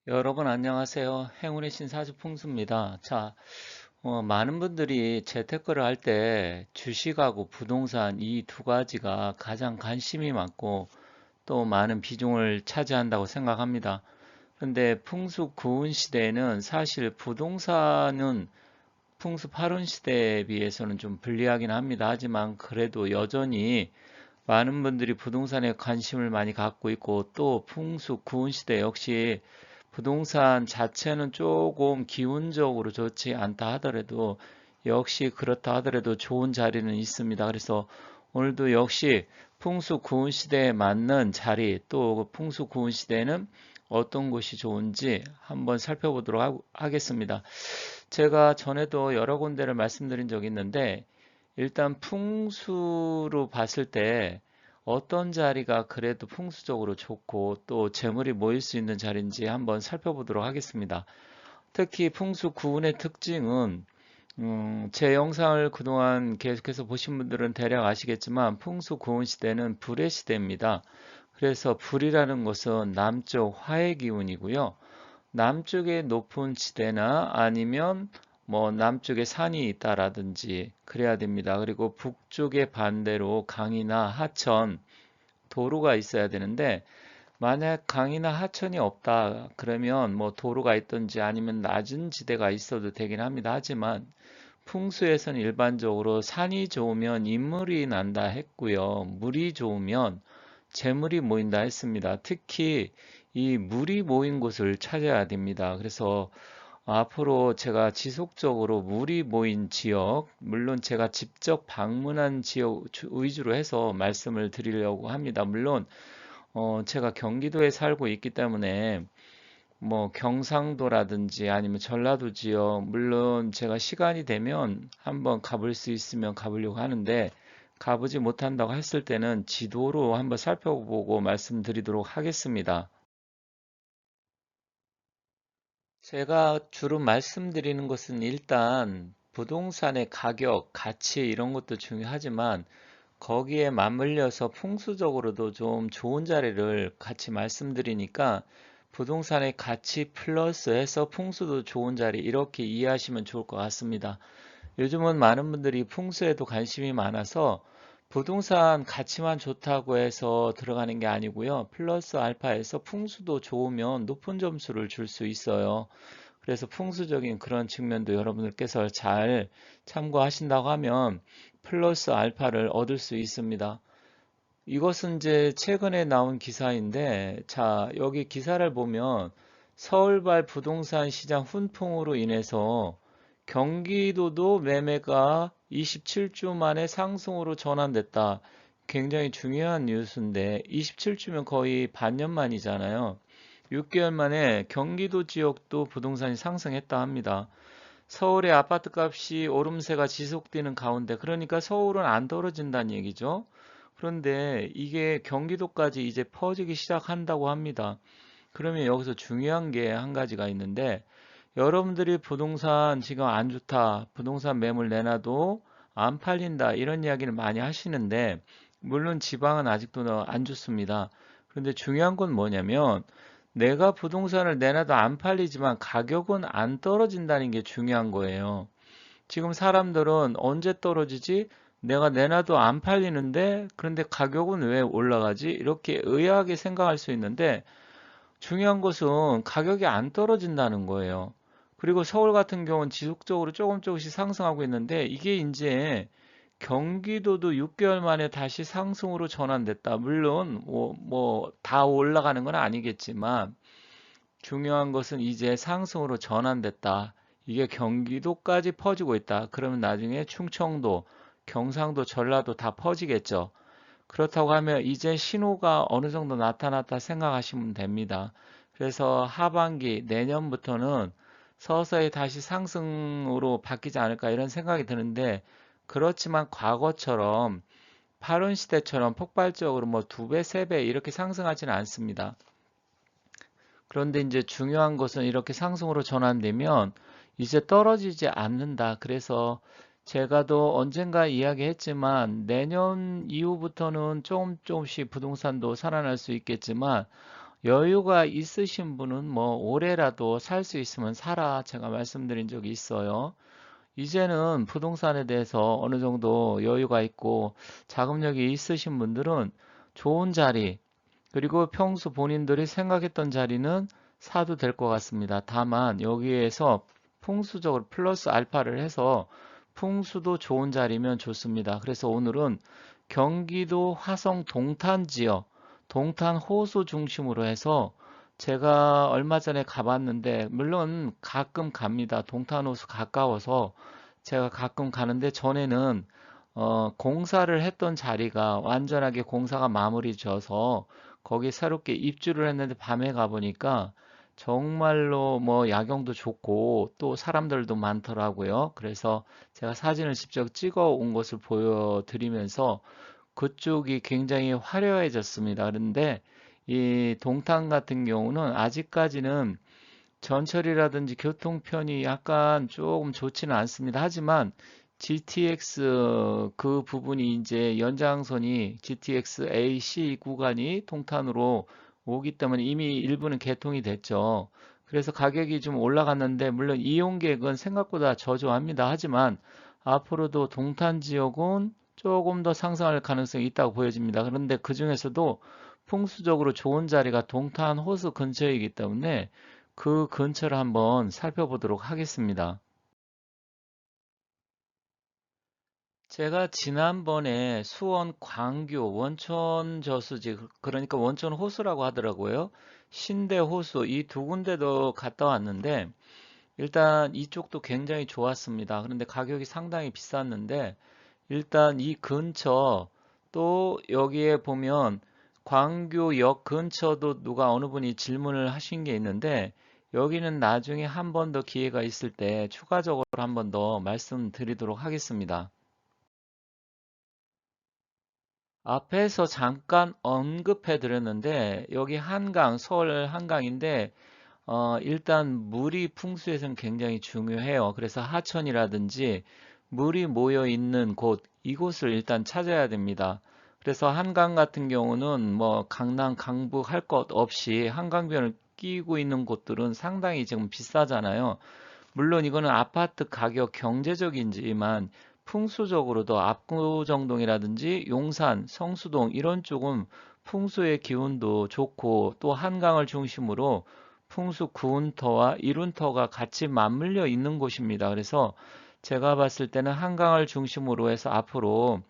여러분 안녕하세요. 행운의 신 사주풍수입니다. 많은 분들이 재테크를 할 때 주식하고 부동산 이 두 가지가 가장 관심이 많고 또 많은 비중을 차지한다고 생각합니다. 근데 풍수 구운 시대에는 사실 부동산은 풍수 팔운 시대에 비해서는 좀 불리하긴 합니다. 하지만 그래도 여전히 많은 분들이 부동산에 관심을 많이 갖고 있고 또 풍수 구운 시대 역시 부동산 자체는 조금 기운적으로 좋지 않다 하더라도 역시 그렇다 하더라도 좋은 자리는 있습니다. 그래서 오늘도 역시 풍수 구운 시대에 맞는 자리 또 풍수 구운 시대에는 어떤 곳이 좋은지 한번 살펴보도록 하겠습니다. 제가 전에도 여러 군데를 말씀드린 적이 있는데 일단 풍수로 봤을 때 어떤 자리가 그래도 풍수적으로 좋고 또 재물이 모일 수 있는 자리인지 한번 살펴보도록 하겠습니다. 특히 풍수 구운의 특징은 제 영상을 그동안 계속해서 보신 분들은 대략 아시겠지만 풍수 구운 시대는 불의 시대입니다. 그래서 불이라는 것은 남쪽 화의 기운이고요. 남쪽에 높은 지대나 아니면 뭐 남쪽에 산이 있다라든지 그래야 됩니다. 그리고 북쪽에 반대로 강이나 하천, 도로가 있어야 되는데 만약 강이나 하천이 없다 그러면 뭐 도로가 있든지 아니면 낮은 지대가 있어도 되긴 합니다. 하지만 풍수에서는 일반적으로 산이 좋으면 인물이 난다 했고요. 물이 좋으면 재물이 모인다 했습니다. 특히 이 물이 모인 곳을 찾아야 됩니다. 그래서 앞으로 제가 지속적으로 물이 모인 지역, 물론 제가 직접 방문한 지역 위주로 해서 말씀을 드리려고 합니다. 물론 제가 경기도에 살고 있기 때문에 뭐 경상도라든지 아니면 전라도 지역, 물론 제가 시간이 되면 한번 가볼 수 있으면 가보려고 하는데 가보지 못한다고 했을 때는 지도로 한번 살펴보고 말씀드리도록 하겠습니다. 제가 주로 말씀드리는 것은 일단 부동산의 가격, 가치 이런 것도 중요하지만 거기에 맞물려서 풍수적으로도 좀 좋은 자리를 같이 말씀드리니까 부동산의 가치 플러스 해서 풍수도 좋은 자리 이렇게 이해하시면 좋을 것 같습니다. 요즘은 많은 분들이 풍수에도 관심이 많아서 부동산 가치만 좋다고 해서 들어가는 게 아니고요. 플러스 알파에서 풍수도 좋으면 높은 점수를 줄 수 있어요. 그래서 풍수적인 그런 측면도 여러분들께서 잘 참고하신다고 하면 플러스 알파를 얻을 수 있습니다. 이것은 이제 최근에 나온 기사인데, 자, 여기 기사를 보면 서울발 부동산 시장 훈풍으로 인해서 경기도도 매매가 27주 만에 상승으로 전환됐다. 굉장히 중요한 뉴스인데, 27주면 거의 반년 만이잖아요. 6개월 만에 경기도 지역도 부동산이 상승했다 합니다. 서울의 아파트 값이 오름세가 지속되는 가운데, 그러니까 서울은 안 떨어진다는 얘기죠. 그런데 이게 경기도까지 이제 퍼지기 시작한다고 합니다. 그러면 여기서 중요한 게 한 가지가 있는데, 여러분들이 부동산 지금 안 좋다, 부동산 매물 내놔도 안 팔린다, 이런 이야기를 많이 하시는데, 물론 지방은 아직도 안 좋습니다. 그런데 중요한 건 뭐냐면, 내가 부동산을 내놔도 안 팔리지만 가격은 안 떨어진다는 게 중요한 거예요. 지금 사람들은 언제 떨어지지? 내가 내놔도 안 팔리는데, 그런데 가격은 왜 올라가지? 이렇게 의아하게 생각할 수 있는데, 중요한 것은 가격이 안 떨어진다는 거예요. 그리고 서울 같은 경우는 지속적으로 조금씩 상승하고 있는데, 이게 이제 경기도도 6개월 만에 다시 상승으로 전환됐다. 물론, 다 올라가는 건 아니겠지만, 중요한 것은 이제 상승으로 전환됐다. 이게 경기도까지 퍼지고 있다. 그러면 나중에 충청도, 경상도, 전라도 다 퍼지겠죠. 그렇다고 하면 이제 신호가 어느 정도 나타났다 생각하시면 됩니다. 그래서 하반기 내년부터는 서서히 다시 상승으로 바뀌지 않을까 이런 생각이 드는데 그렇지만 과거처럼 파룬 시대처럼 폭발적으로 뭐 두 배, 세 배 이렇게 상승하지는 않습니다. 그런데 이제 중요한 것은 이렇게 상승으로 전환되면 이제 떨어지지 않는다. 그래서 제가 또 언젠가 이야기했지만 내년 이후부터는 조금씩 부동산도 살아날 수 있겠지만 여유가 있으신 분은 뭐 올해라도 살 수 있으면 사라 제가 말씀드린 적이 있어요. 이제는 부동산에 대해서 어느 정도 여유가 있고 자금력이 있으신 분들은 좋은 자리, 그리고 평소 본인들이 생각했던 자리는 사도 될 것 같습니다. 다만 여기에서 풍수적으로 플러스 알파를 해서 풍수도 좋은 자리면 좋습니다. 그래서 오늘은 경기도 화성 동탄 지역, 동탄 호수 중심으로 해서 제가 얼마 전에 가봤는데, 물론 가끔 갑니다. 동탄 호수 가까워서 제가 가끔 가는데, 전에는 공사를 했던 자리가 완전하게 공사가 마무리 져서 거기 새롭게 입주를 했는데, 밤에 가보니까 정말로 뭐 야경도 좋고 또 사람들도 많더라고요. 그래서 제가 사진을 직접 찍어 온 것을 보여드리면서 그쪽이 굉장히 화려해졌습니다. 그런데 이 동탄 같은 경우는 아직까지는 전철이라든지 교통편이 약간 조금 좋지는 않습니다. 하지만 GTX 그 부분이 이제 연장선이 GTX AC 구간이 동탄으로 오기 때문에 이미 일부는 개통이 됐죠. 그래서 가격이 좀 올라갔는데, 물론 이용객은 생각보다 저조합니다. 하지만 앞으로도 동탄 지역은 조금 더 상승할 가능성이 있다고 보여집니다. 그런데 그 중에서도 풍수적으로 좋은 자리가 동탄 호수 근처이기 때문에 그 근처를 한번 살펴보도록 하겠습니다. 제가 지난번에 수원 광교 원천 저수지, 그러니까 원천 호수라고 하더라고요. 신대 호수 이 두 군데도 갔다 왔는데, 일단 이쪽도 굉장히 좋았습니다. 그런데 가격이 상당히 비쌌는데, 일단 이 근처, 또 여기에 보면 광교역 근처도 누가 어느 분이 질문을 하신 게 있는데, 여기는 나중에 한 번 더 기회가 있을 때 추가적으로 한 번 더 말씀드리도록 하겠습니다. 앞에서 잠깐 언급해 드렸는데, 여기 한강, 서울 한강인데 일단 물이 풍수에서는 굉장히 중요해요. 그래서 하천이라든지 물이 모여 있는 곳, 이곳을 일단 찾아야 됩니다. 그래서 한강 같은 경우는 뭐 강남, 강북 할 것 없이 한강변을 끼고 있는 곳들은 상당히 지금 비싸잖아요. 물론 이거는 아파트 가격 경제적인지만 풍수적으로도 압구정동이라든지 용산, 성수동 이런 쪽은 풍수의 기운도 좋고 또 한강을 중심으로 풍수 구운터와 이룬터가 같이 맞물려 있는 곳입니다. 그래서 제가 봤을 때는 한강을 중심으로 해서 앞으로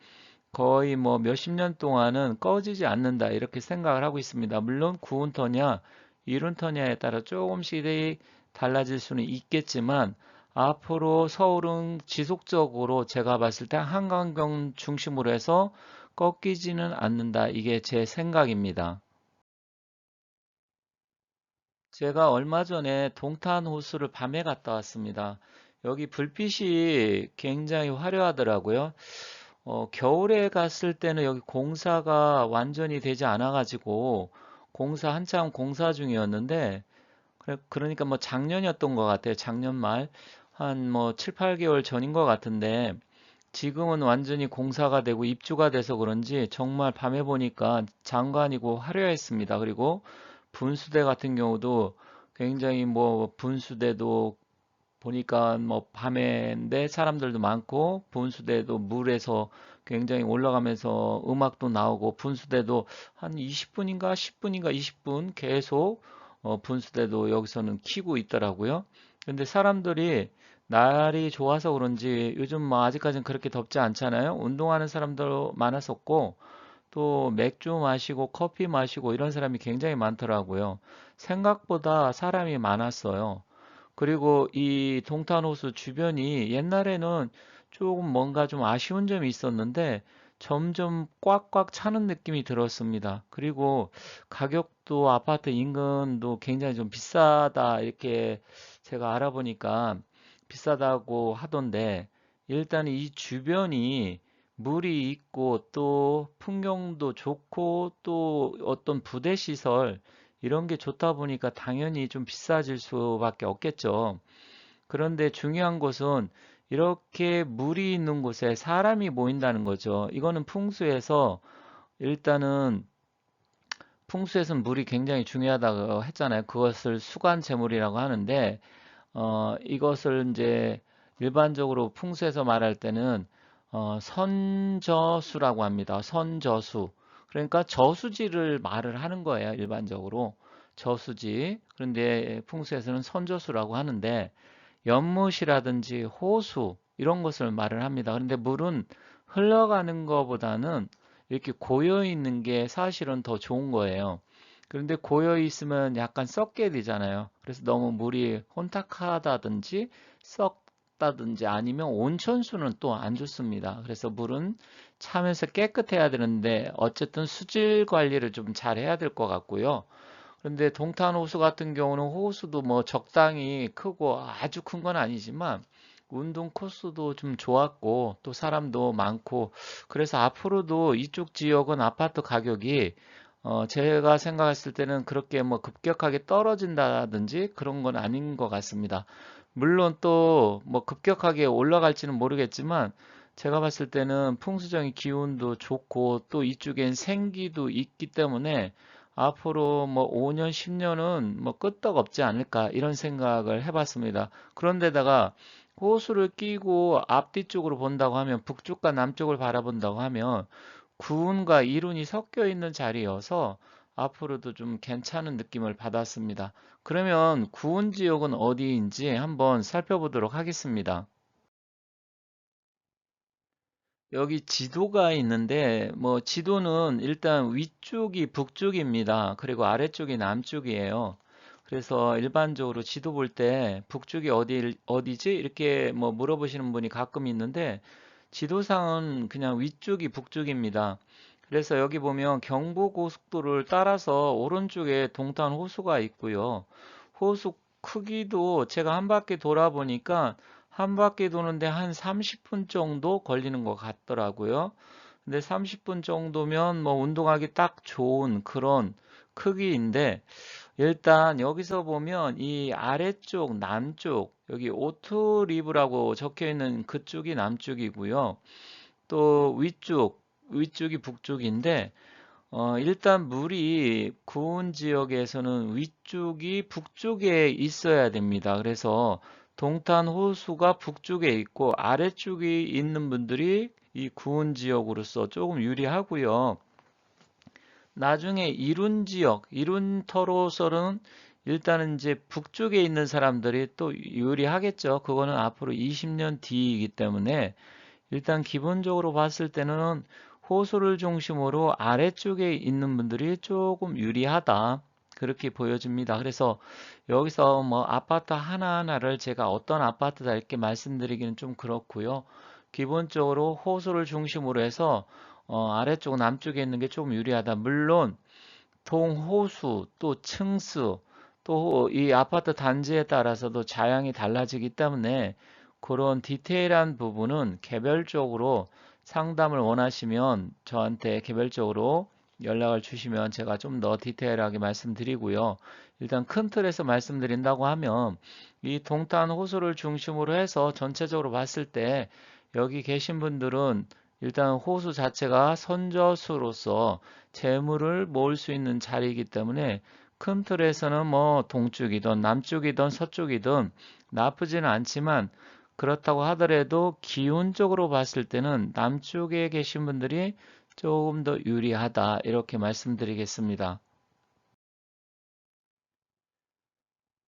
거의 뭐 몇십 년 동안은 꺼지지 않는다 이렇게 생각을 하고 있습니다. 물론 구운터냐 이룬터냐에 따라 조금씩 달라질 수는 있겠지만 앞으로 서울은 지속적으로 제가 봤을 때 한강경 중심으로 해서 꺾이지는 않는다. 이게 제 생각입니다. 제가 얼마 전에 동탄 호수를 밤에 갔다 왔습니다. 여기 불빛이 굉장히 화려하더라고요. 겨울에 갔을 때는 여기 공사가 완전히 되지 않아가지고 한참 공사 중이었는데, 그러니까 뭐 작년이었던 것 같아요. 작년 말. 한 뭐 7, 8개월 전인 것 같은데, 지금은 완전히 공사가 되고 입주가 돼서 그런지 정말 밤에 보니까 장관이고 화려했습니다. 그리고 분수대 같은 경우도 굉장히 뭐 분수대도 보니까 뭐 밤인데 사람들도 많고, 분수대도 물에서 굉장히 올라가면서 음악도 나오고, 분수대도 한 20분인가 10분인가 20분 계속 분수대도 여기서는 키고 있더라고요. 근데 사람들이 날이 좋아서 그런지 요즘 뭐 아직까지는 그렇게 덥지 않잖아요. 운동하는 사람도 많았었고, 또 맥주 마시고 커피 마시고 이런 사람이 굉장히 많더라고요. 생각보다 사람이 많았어요. 그리고 이 동탄호수 주변이 옛날에는 조금 뭔가 좀 아쉬운 점이 있었는데 점점 꽉꽉 차는 느낌이 들었습니다. 그리고 가격도 아파트 인근도 굉장히 좀 비싸다 이렇게 제가 알아보니까 비싸다고 하던데, 일단 이 주변이 물이 있고 또 풍경도 좋고 또 어떤 부대 시설 이런 게 좋다 보니까 당연히 좀 비싸질 수밖에 없겠죠. 그런데 중요한 것은 이렇게 물이 있는 곳에 사람이 모인다는 거죠. 이거는 풍수에서 일단은 풍수에서는 물이 굉장히 중요하다고 했잖아요. 그것을 수관재물이라고 하는데, 이것을 이제 일반적으로 풍수에서 말할 때는 선저수라고 합니다. 선저수. 그러니까 저수지를 말을 하는 거예요. 일반적으로. 저수지. 그런데 풍수에서는 선저수라고 하는데, 연못이라든지 호수 이런 것을 말을 합니다. 그런데 물은 흘러가는 것보다는 이렇게 고여 있는 게 사실은 더 좋은 거예요. 그런데 고여 있으면 약간 썩게 되잖아요. 그래서 너무 물이 혼탁하다든지 썩다든지 아니면 온천수는 또 안 좋습니다. 그래서 물은 차면서 깨끗해야 되는데 어쨌든 수질 관리를 좀 잘 해야 될 것 같고요. 그런데 동탄 호수 같은 경우는 호수도 뭐 적당히 크고 아주 큰 건 아니지만 운동 코스도 좀 좋았고 또 사람도 많고 그래서 앞으로도 이쪽 지역은 아파트 가격이 제가 생각했을 때는 그렇게 뭐 급격하게 떨어진다든지 그런 건 아닌 것 같습니다. 물론 또 뭐 급격하게 올라갈지는 모르겠지만 제가 봤을 때는 풍수적인 기운도 좋고 또 이쪽엔 생기도 있기 때문에 앞으로 뭐 5년, 10년은 뭐 끄떡없지 않을까 이런 생각을 해봤습니다. 그런데다가 호수를 끼고 앞뒤쪽으로 본다고 하면 북쪽과 남쪽을 바라본다고 하면 구운과 이룬이 섞여 있는 자리여서 앞으로도 좀 괜찮은 느낌을 받았습니다. 그러면 구운 지역은 어디인지 한번 살펴보도록 하겠습니다. 여기 지도가 있는데 뭐 지도는 일단 위쪽이 북쪽입니다. 그리고 아래쪽이 남쪽이에요. 그래서 일반적으로 지도 볼 때 북쪽이 어디지? 이렇게 뭐 물어보시는 분이 가끔 있는데 지도상은 그냥 위쪽이 북쪽입니다. 그래서 여기 보면 경부고속도로를 따라서 오른쪽에 동탄 호수가 있고요. 호수 크기도 제가 한 바퀴 돌아보니까 한 바퀴 도는데 한 30분 정도 걸리는 것 같더라고요. 근데 30분 정도면 뭐 운동하기 딱 좋은 그런 크기인데 일단 여기서 보면 이 아래쪽 남쪽 여기 오투리브라고 적혀 있는 그쪽이 남쪽이고요. 또 위쪽이 북쪽인데 일단 물이 구은 지역에서는 위쪽이 북쪽에 있어야 됩니다. 그래서 동탄 호수가 북쪽에 있고 아래쪽에 있는 분들이 이 구은 지역으로서 조금 유리하고요. 나중에 이룬 지역, 이룬터로서는 일단은 이제 북쪽에 있는 사람들이 또 유리하겠죠. 그거는 앞으로 20년 뒤이기 때문에 일단 기본적으로 봤을 때는 호수를 중심으로 아래쪽에 있는 분들이 조금 유리하다. 그렇게 보여집니다. 그래서 여기서 뭐 아파트 하나하나를 제가 어떤 아파트다 이렇게 말씀드리기는 좀 그렇고요. 기본적으로 호수를 중심으로 해서 아래쪽 남쪽에 있는 게 조금 유리하다. 물론 동호수 또 층수 또 이 아파트 단지에 따라서도 자양이 달라지기 때문에 그런 디테일한 부분은 개별적으로 상담을 원하시면 저한테 개별적으로 연락을 주시면 제가 좀 더 디테일하게 말씀드리고요. 일단 큰 틀에서 말씀드린다고 하면 이 동탄 호수를 중심으로 해서 전체적으로 봤을 때 여기 계신 분들은 일단 호수 자체가 선저수로서 재물을 모을 수 있는 자리이기 때문에 큰 틀에서는 뭐 동쪽이든 남쪽이든 서쪽이든 나쁘지는 않지만 그렇다고 하더라도 기운적으로 봤을 때는 남쪽에 계신 분들이 조금 더 유리하다 이렇게 말씀드리겠습니다.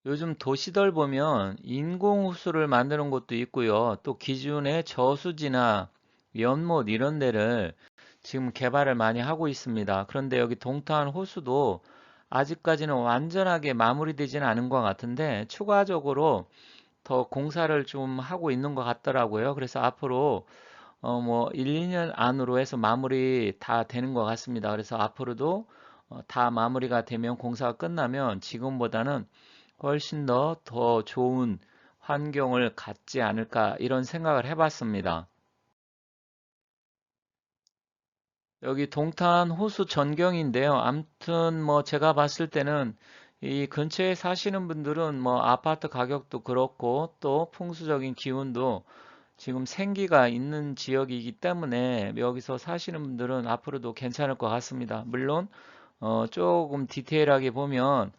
요즘 도시들 보면 인공호수를 만드는 곳도 있고요. 또 기존의 저수지나 연못 이런 데를 지금 개발을 많이 하고 있습니다. 그런데 여기 동탄 호수도 아직까지는 완전하게 마무리되지는 않은 것 같은데 추가적으로 더 공사를 좀 하고 있는 것 같더라고요. 그래서 앞으로 뭐 1, 2년 안으로 해서 마무리 다 되는 것 같습니다. 그래서 앞으로도 다 마무리가 되면 공사가 끝나면 지금보다는 훨씬 더 좋은 환경을 갖지 않을까 이런 생각을 해봤습니다. 여기 동탄 호수 전경인데요. 암튼 뭐 제가 봤을 때는 이 근처에 사시는 분들은 뭐 아파트 가격도 그렇고 또 풍수적인 기운도 지금 생기가 있는 지역이기 때문에 여기서 사시는 분들은 앞으로도 괜찮을 것 같습니다. 물론 조금 디테일하게 보면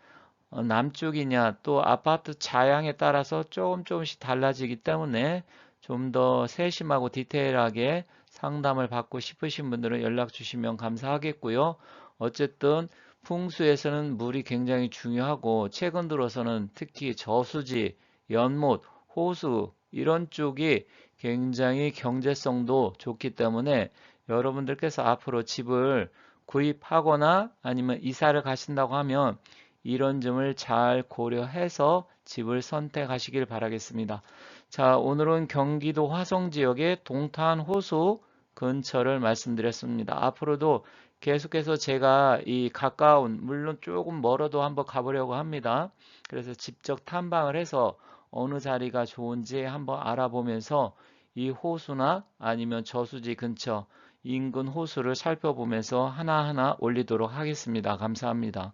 남쪽이냐 또 아파트 자양에 따라서 조금씩 달라지기 때문에 좀 더 세심하고 디테일하게 상담을 받고 싶으신 분들은 연락 주시면 감사하겠고요. 어쨌든 풍수에서는 물이 굉장히 중요하고 최근 들어서는 특히 저수지, 연못, 호수 이런 쪽이 굉장히 경제성도 좋기 때문에 여러분들께서 앞으로 집을 구입하거나 아니면 이사를 가신다고 하면 이런 점을 잘 고려해서 집을 선택하시길 바라겠습니다. 자, 오늘은 경기도 화성 지역의 동탄 호수 근처를 말씀드렸습니다. 앞으로도 계속해서 제가 이 가까운, 물론 조금 멀어도 한번 가보려고 합니다. 그래서 직접 탐방을 해서 어느 자리가 좋은지 한번 알아보면서 이 호수나 아니면 저수지 근처 인근 호수를 살펴보면서 하나하나 올리도록 하겠습니다. 감사합니다.